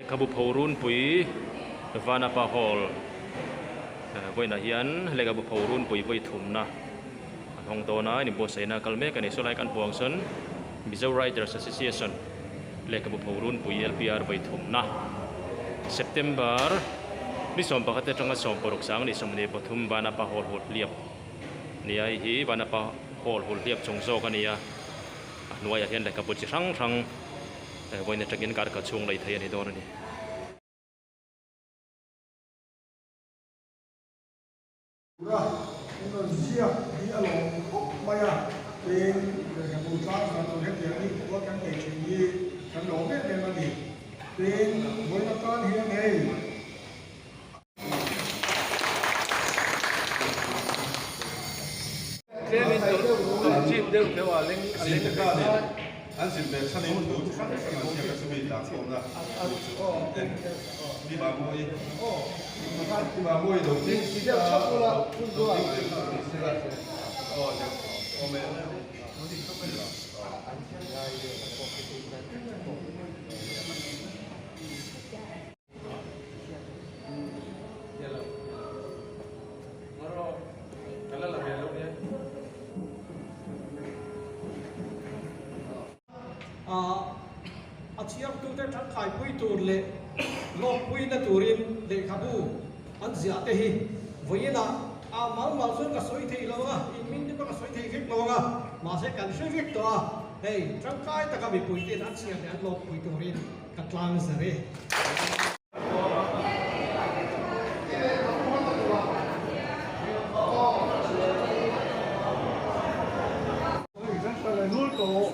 Kabu Paurun Pui Vanapa Hall Voi na hian le kabu Paurun Pui voi thum na hong to na ni boss na kalme kan iso lai kan puang son Mizo Writers Association le kabu Paurun Pui LPR voi thum na September ni som pakate tanga som porok sang ni som ne pathum Vanapa Hall hol liap ni ai hi Vanapa Hall hol liap chongzo kan ya nuai hian le kabu chi rang rang voi na tagin kar ka chung lai thai ani don ani Indonesia di along khúc maya bên cái bùn sa và tôi hết tiền đi có cái để chuyện gì cái đó biết bên là gì bên với nó con hiện nay这边都进都给我拎安心的，像你们都是上个是没打错的，对，你把我一，你把我一都，你这样超过了，不多啊。哦，我们我的都没了。Chiang tu te thang khai pui tur le lok pui na turin le khabu an zia te hi voina mal sun ka soi thei lo nga in min ni ka soi thei khik lo nga ma se kan sui vik to hey thang khai ta ka bi pui te an chiang te an lok pui turin ka tlang zare Ôi, rất là nuôi cổ.